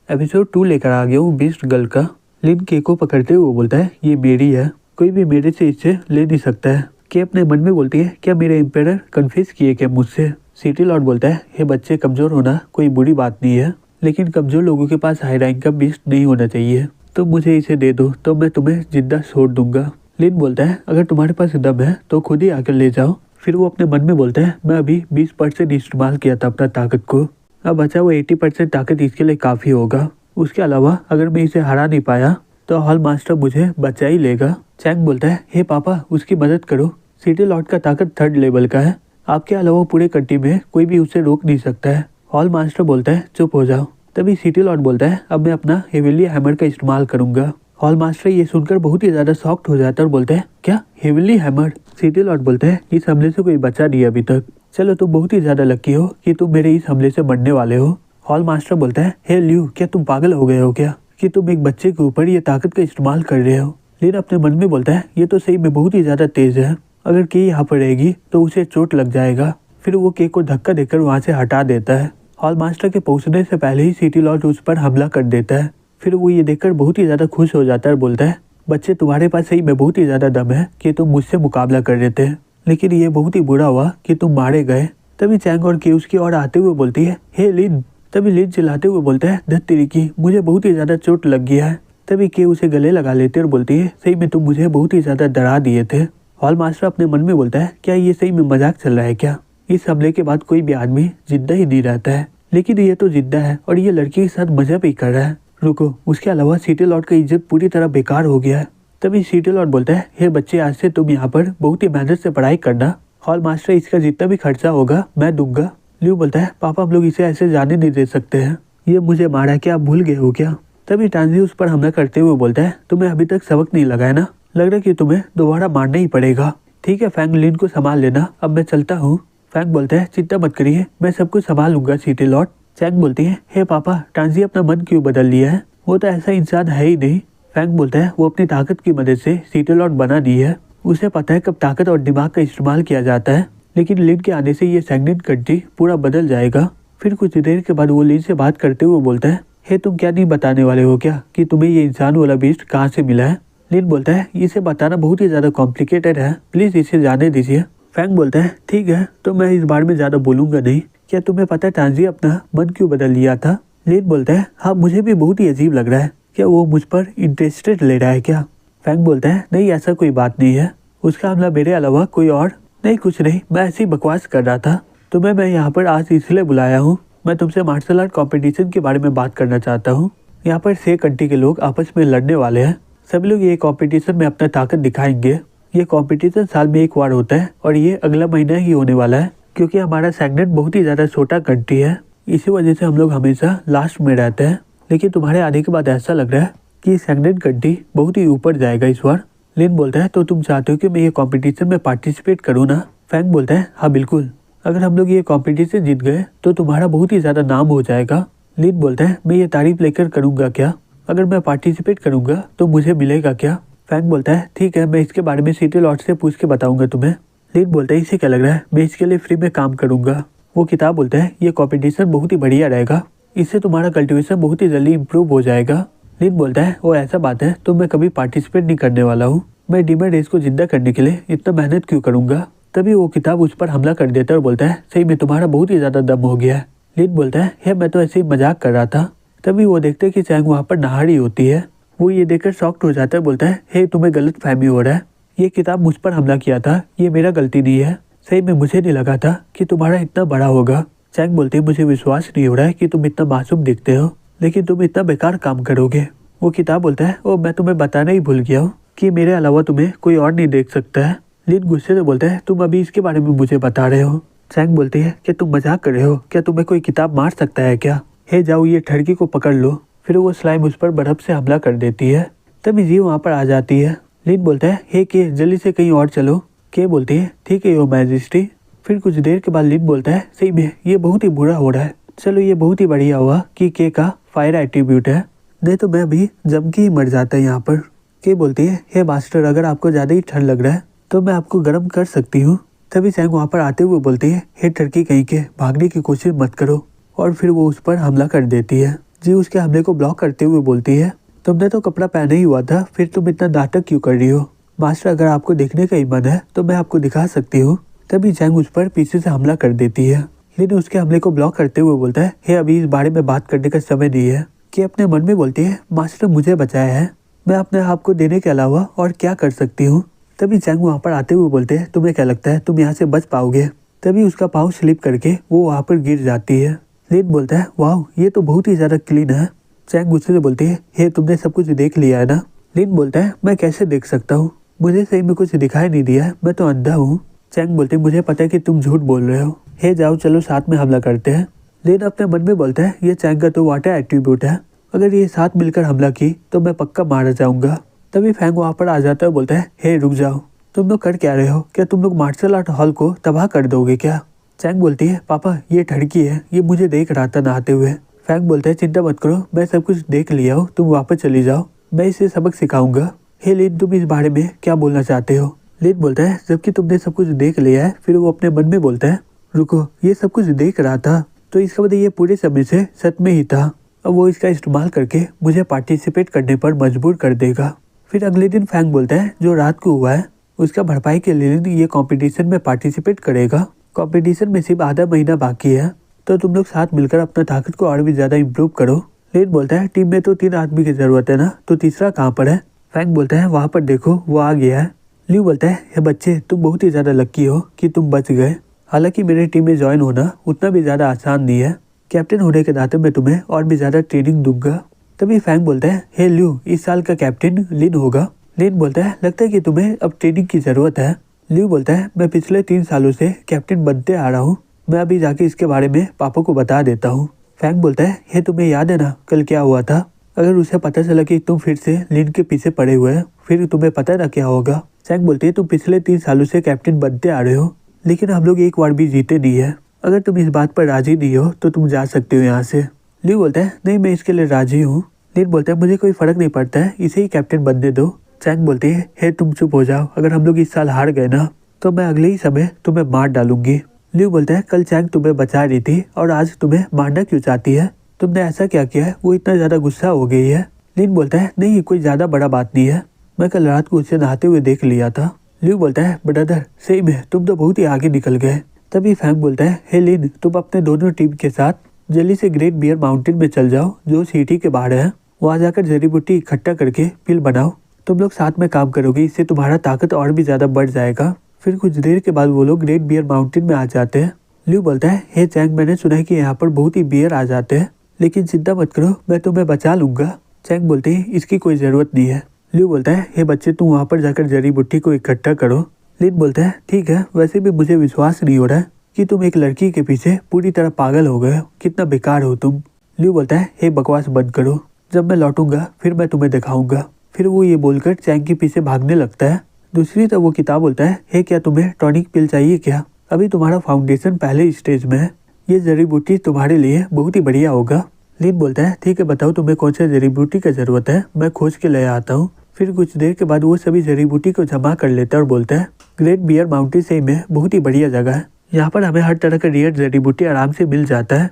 Episode 2 लेकर आ गया हूँ बीस्ट गर्ल का। लिन के को पकड़ते हुए बोलता है ये मेरी है, कोई भी मेरे से इसे ले नहीं सकता है। के अपने मन में बोलती है क्या मेरे एम्पायर कन्फ्यूज किए क्या मुझसे। सिटी लॉर्ड बोलता है ये बच्चे कमजोर होना कोई बुरी बात नहीं है, लेकिन कमजोर लोगों के पास हाई रैंक का बीस्ट नहीं होना चाहिए। तो मुझे इसे दे दो तो मैं तुम्हें जिंदा छोड़ दूंगा। लिन बोलता है अगर तुम्हारे पास दम है तो खुद ही आकर ले जाओ। फिर वो अपने मन में बोलता है मैं अभी 20% इस्तेमाल किया था अपना ताकत को, अब बचा वो 80% ताकत इसके लिए काफ़ी होगा। उसके अलावा अगर मैं इसे हरा नहीं पाया तो हॉल मास्टर मुझे बचा ही लेगा। चैंग बोलता है हे पापा उसकी मदद करो, सिटी लॉर्ड का ताकत 3rd लेवल का है, आपके अलावा पूरे कंट्री में कोई भी उसे रोक नहीं सकता है। हॉल मास्टर बोलता है चुप हो जाओ। तभी सिटी लॉर्ड बोलता है अब मैं अपना हेविली हैमर का इस्तेमाल करूंगा। हॉल मास्टर ये सुनकर बहुत ही ज्यादा शॉक्ड हो जाता है और बोलता है क्या हेविली हैमर। सिटी लॉर्ड बोलता है इस हमले से कोई बचा नहीं अभी तक, चलो तुम बहुत ही ज्यादा लकी हो कि तुम मेरे इस हमले से मरने वाले हो। हॉल मास्टर बोलता है हे ल्यू क्या तुम पागल हो गए हो क्या कि तुम एक बच्चे के ऊपर ये ताकत का इस्तेमाल कर रहे हो। लिन अपने मन में बोलता है ये तो सही में बहुत ही ज्यादा तेज है, अगर के यहाँ पर रहेगी तो उसे चोट लग जाएगा। फिर वो के को धक्का देकर वहाँ से हटा देता है। हॉल मास्टर के पहुंचने से पहले ही सिटी लॉर्ड उस पर हमला कर देता है। फिर वो ये देखकर बहुत ही ज्यादा खुश हो जाता है और बोलता है बच्चे तुम्हारे पास सही में बहुत ही ज्यादा दम है कि तुम मुझसे मुकाबला कर रहे थे, लेकिन ये बहुत ही बुरा हुआ कि तुम मारे गए। तभी चैंग और के उसकी ओर आते हुए बोलती है हे लिन। तभी लिन चिल्लाते हुए बोलता है धत तेरी की मुझे बहुत ही ज्यादा चोट लग गया है। तभी के उसे गले लगा लेते और बोलती है सही में तुम मुझे बहुत ही ज्यादा डरा दिए थे। हॉल मास्टर अपने मन में बोलता है क्या ये सही में मजाक चल रहा है क्या, इस हमले के बाद कोई भी आदमी जिंदा ही नहीं रहता है, लेकिन ये तो जिंदा है और ये लड़की के साथ मजा भी कर रहा है। रुको उसके अलावा सिटी लॉर्ड का इज्जत पूरी तरह बेकार हो गया है। तभी सिटी लॉर्ड बोलता है हे बच्चे आज से तुम यहाँ पर बहुत ही मेहनत से पढ़ाई करना, हॉल मास्टर इसका जितना भी खर्चा होगा मैं दूंगा। ल्यू बोलता है पापा हम लोग इसे ऐसे जाने नहीं दे सकते हैं, ये मुझे मारा क्या आप भूल गए हो क्या। तभी टांजी उस पर हमला करते हुए बोलता है तुम्हें अभी तक सबक नहीं लगा है ना, लग रहा है कि तुम्हें दोबारा मारना ही पड़ेगा। ठीक है फैंग लिन को संभाल लेना, अब मैं चलता हूँ। फैंग बोलता है चिंता मत करिए मैं सब कुछ संभाल लूंगा सिटी लॉर्ड। चैंग बोलती है हे पापा टांजी अपना मन क्यों बदल लिया है, वो तो ऐसा इंसान है ही नहीं। फैंग बोलता है वो अपनी ताकत की मदद से सिटी लॉर्ड बना दी है, उसे पता है कब ताकत और दिमाग का इस्तेमाल किया जाता है, लेकिन लिन के आने से ये स्टैग्नेंट कंट्री पूरा बदल जाएगा। फिर कुछ देर के बाद वो लिन से बात करते हुए बोलता है हे तुम क्या नहीं बताने वाले हो क्या कि तुम्हें ये इंसान वाला बीस्ट कहाँ से मिला है। लिन बोलता है इसे बताना बहुत ही ज्यादा कॉम्प्लिकेटेड है, प्लीज इसे जाने दीजिए। फैंग बोलता है ठीक है तो मैं इस बारे में ज्यादा बोलूंगा नहीं, क्या तुम्हें पता है टांजी अपना मन क्यों बदल लिया था। लिन बोलता है हाँ मुझे भी बहुत ही अजीब लग रहा है, क्या वो मुझ पर इंटरेस्टेड ले रहा है क्या। फैंग बोलता है नहीं ऐसा कोई बात नहीं है, उसका हमला मेरे अलावा कोई और नहीं, कुछ नहीं मैं ऐसी बकवास कर रहा था। तुम्हें मैं यहाँ पर आज इसलिए बुलाया हूँ, मैं तुमसे मार्शल आर्ट कॉम्पिटिशन के बारे में बात करना चाहता हूँ। यहाँ पर 6 कंट्री के लोग आपस में लड़ने वाले हैं, सभी लोग ये कॉम्पिटिशन में अपना ताकत दिखाएंगे। ये कॉम्पिटिशन साल में 1 बार होता है और ये अगला महीना ही होने वाला है, क्योंकि हमारा सेगमेंट बहुत ही ज्यादा छोटा कंट्री है, इसी वजह से हम लोग हमेशा लास्ट में रहते हैं। लेकिन तुम्हारे आने के बाद ऐसा लग रहा है कि सेगमेंट कंट्री बहुत ही ऊपर जाएगा इस बार। लिन बोलता है तो तुम चाहते हो कि मैं ये कॉम्पिटिशन में पार्टिसिपेट करूँ ना। फैंग बोलता है हाँ बिल्कुल, अगर हम लोग ये कॉम्पिटिशन जीत गए तो तुम्हारा बहुत ही ज्यादा नाम हो जाएगा। लिन बोलता है मैं ये तारीफ लेकर करूँगा क्या, अगर मैं पार्टिसिपेट करूँगा तो मुझे मिलेगा क्या। फैंग बोलता है ठीक है मैं इसके बारे में सिटी लॉर्ड से पूछ के बताऊंगा तुम्हें। लिन बोलता है इसे क्या लग रहा है मैं इसके लिए फ्री में काम करूंगा। वो किताब बोलता है ये कॉम्पिटिशन बहुत ही बढ़िया रहेगा, इससे तुम्हारा कल्टीवेशन बहुत ही जल्दी इम्प्रूव हो जाएगा। लिन बोलता है वो ऐसा बात है तो मैं कभी पार्टिसिपेट नहीं करने वाला हूँ, मैं डीमन रेस को जिंदा करने के लिए इतना मेहनत क्यों करूंगा। तभी वो किताब उस पर हमला कर देता है और बोलता है सही में तुम्हारा बहुत ही ज्यादा दम हो गया है। लिन बोलता है मैं तो ऐसे ही मजाक कर रहा था। तभी वो देखते हैं कि चैंग वहाँ पर नहा रही होती है, वो ये देखकर शॉक्ड हो जाता है, बोलता है हे तुम्हें गलत फहमी हो रहा है, ये किताब मुझ पर हमला किया था, ये मेरा गलती नहीं है, सही में मुझे नहीं लगा था कि तुम्हारा इतना बड़ा होगा। चैंग बोलते हैं मुझे विश्वास नहीं हो रहा है कि तुम इतना मासूम दिखते हो, लेकिन तुम इतना बेकार काम करोगे। वो किताब बोलता है ओ मैं तुम्हें बताना ही भूल गया हूँ कि मेरे अलावा तुम्हें कोई और नहीं देख सकता है। लिन गुस्से से बोलता है तुम अभी इसके बारे में मुझे बता रहे हो। चैंग बोलती है क्या तुम मजाक कर रहे हो, क्या तुम्हें कोई किताब मार सकता है क्या, हे जाओ ये ठरकी को पकड़ लो। फिर वो स्लाइम उस पर बर्फ से हमला कर देती है। तभी जी वहाँ पर आ जाती है। लिन बोलता है हे के जल्दी से कहीं और चलो। के बोलती है ठीक है योर मैजेस्टी। फिर कुछ देर के बाद लिन बोलता है सही में ये बहुत ही बुरा हो रहा है, चलो ये बहुत ही बढ़िया हुआ कि के का फायर एट्रीब्यूट है, नहीं तो मैं अभी जम के ही मर जाता है यहाँ पर। के बोलती है हे मास्टर अगर आपको ज्यादा ही ठंड लग रहा है तो मैं आपको गर्म कर सकती हूँ। तभी चैंग वहाँ पर आते हुए बोलती है हे टर्की कहीं के भागने की कोशिश मत करो, और फिर वो उस पर हमला कर देती है। जी उसके हमले को ब्लॉक करते हुए बोलती है, तुमने तो कपड़ा पहना ही हुआ था, फिर तुम इतना नाटक क्यों कर रही हो? मास्टर अगर आपको देखने का ही मन है तो मैं आपको दिखा सकती हूँ। तभी जैंग उस पर पीछे से हमला कर देती है। लिन उसके हमले को ब्लॉक करते हुए बोलता है, हे अभी इस बारे में बात करने का समय नहीं है। कि अपने मन में बोलती है, मास्टर मुझे बचाया है, मैं अपने आप को देने के अलावा और क्या कर सकती हूँ। तभी जैंग वहाँ पर आते हुए बोलते हैं, तुम्हें क्या लगता है तुम यहाँ से बच पाओगे? तभी उसका पाँव स्लिप करके वो वहाँ पर गिर जाती है। लिन बोलता है, वाह ये तो बहुत ही ज्यादा क्लीन है। जैंग गुस्से से बोलती है, हे तुमने सब कुछ देख लिया है ना? लिन बोलता है, मैं कैसे देख सकता हूँ, मुझे सही में कुछ दिखाई नहीं दिया है, मैं तो अंधा हूँ। चैंग बोलते, मुझे पता है कि तुम झूठ बोल रहे हो। हे जाओ चलो साथ में हमला करते हैं। लिन अपने मन में बोलता है, ये चैंग का तो वाटर एट्रीब्यूट है, अगर ये साथ मिलकर हमला की तो मैं पक्का मारा जाऊंगा। तभी फैंग वहाँ पर आ जाता है, बोलता है, हे रुक जाओ, तुम लोग कर क्या रहे हो? क्या तुम लोग मार्शल आर्ट हॉल को तबाह कर दोगे क्या? चैंग बोलती है, पापा ये ठड़की है, ये मुझे देख रहा था नहाते हुए। फैंग बोलता है, चिंता मत करो, मैं सब कुछ देख लिया हूँ, तुम वापस चली जाओ, मैं इसे सबक सिखाऊंगा। हे लिन तुम इस बारे में क्या बोलना चाहते हो? लिन बोलता है, जबकि तुमने सब कुछ देख लिया है। फिर वो अपने मन में बोलता है, रुको ये सब कुछ देख रहा था तो इसका मतलब ये पूरे समय से सच में ही था। अब वो इसका इस्तेमाल करके मुझे पार्टिसिपेट करने पर मजबूर कर देगा। फिर अगले दिन फैंग बोलता है, जो रात को हुआ है उसका भरपाई के लिए लिन ये कंपटीशन में पार्टिसिपेट करेगा। कंपटीशन में सिर्फ आधा महीना बाकी है, तो तुम लोग साथ मिलकर अपना ताकत को और भी ज्यादा इम्प्रूव करो। लिन बोलता है, टीम में तो 3 आदमी की जरूरत है ना, तो तीसरा कहाँ पर है? फैंग बोलता है, वहाँ पर देखो वो आ गया है। ल्यू बोलता है, हे बच्चे तुम बहुत ही ज्यादा लकी हो कि तुम बच गए। हालांकि मेरी टीम में ज्वाइन होना उतना भी ज्यादा आसान नहीं है, कैप्टन होने के नाते मैं तुम्हें और भी ज्यादा ट्रेनिंग दूंगा। तभी फैंग बोलता है, हे ल्यू इस साल का कैप्टन लिन होगा। लिन बोलता है, लगता है कि तुम्हें अब ट्रेनिंग की जरूरत है। ल्यू बोलता है, मैं पिछले 3 सालों से कैप्टन बनते आ रहा हूँ, मैं अभी जाके इसके बारे में पापा को बता देता हूँ। फैंग बोलता है, हे तुम्हें याद है ना कल क्या हुआ था? अगर उसे पता चला कि तुम फिर से लिन के पीछे पड़े हुए हैं, फिर तुम्हें पता ना क्या होगा। चैंग बोलती है, तुम पिछले 3 सालों से कैप्टन बनते आ रहे हो, लेकिन हम लोग एक बार भी जीते नहीं है। अगर तुम इस बात पर राजी नहीं हो तो तुम जा सकते हो यहाँ से। ल्यू बोलता है, नहीं मैं इसके लिए राजी हूँ। लिन बोलता है, मुझे कोई फर्क नहीं पड़ता है, इसे ही कैप्टन बनने दो। चैंग बोलती है, हे तुम चुप हो जाओ, अगर हम लोग इस साल हार गए ना तो मैं अगले ही समय तुम्हें मार डालूंगी। ल्यू बोलता है, कल चैंग तुम्हें बचा रही थी और आज तुम्हें मारना क्यों चाहती है? तुमने ऐसा क्या किया है वो इतना ज्यादा गुस्सा हो गई है? लिन बोलता है, नहीं कोई ज्यादा बड़ा बात नहीं है, मैं कल रात को उसे नहाते हुए देख लिया था। ल्यू बोलता है, ब्रदर सही में तुम तो बहुत ही आगे निकल गए। तभी फैंग बोलता है, हे लिन तुम अपने दोनों टीम के साथ जल्दी से ग्रेट बियर माउंटेन में चल जाओ जो सिटी के बाहर है, वहाँ जाकर जड़ी बूटी इकट्ठा करके पिल बनाओ। तुम लोग साथ में काम करोगे, इससे तुम्हारा ताकत और भी ज्यादा बढ़ जाएगा। फिर कुछ देर के बाद वो लोग ग्रेट बियर माउंटेन में आ जाते हैं। ल्यू बोलता है, हे चैंग मैंने सुना है कि यहाँ पर बहुत ही बियर आ जाते हैं, लेकिन चिंता मत करो मैं तुम्हें बचा लूंगा। चैंग बोलते हैं, इसकी कोई जरूरत नहीं है। ल्यू बोलता है, हे बच्चे तुम वहाँ पर जाकर जड़ी बूटी को इकट्ठा करो। लिन बोलता है, ठीक है, वैसे भी मुझे विश्वास नहीं हो रहा है कि तुम एक लड़की के पीछे पूरी तरह पागल हो गए हो, कितना बेकार हो तुम। ल्यू बोलता है, हे बकवास बंद करो, जब मैं लौटूंगा फिर मैं तुम्हें दिखाऊंगा। फिर वो ये बोलकर चैंग के पीछे भागने लगता है। दूसरी तरफ वो किताब बोलता है, हे क्या तुम्हें टॉनिक पिल चाहिए क्या? अभी तुम्हारा फाउंडेशन पहले स्टेज में है, ये जड़ी बूटी तुम्हारे लिए बहुत ही बढ़िया होगा। लिन बोलता है, ठीक है बताओ तुम्हें कौन सा जड़ी बूटी का जरूरत है, मैं खोज के ले आता हूँ। फिर कुछ देर के बाद वो सभी जड़ी बूटी को जमा कर लेता है और बोलता है, ग्रेट बियर माउंटेन सही में बहुत ही बढ़िया जगह है, यहाँ पर हमें हर तरह का रेयर जड़ी बूटी आराम से मिल जाता है।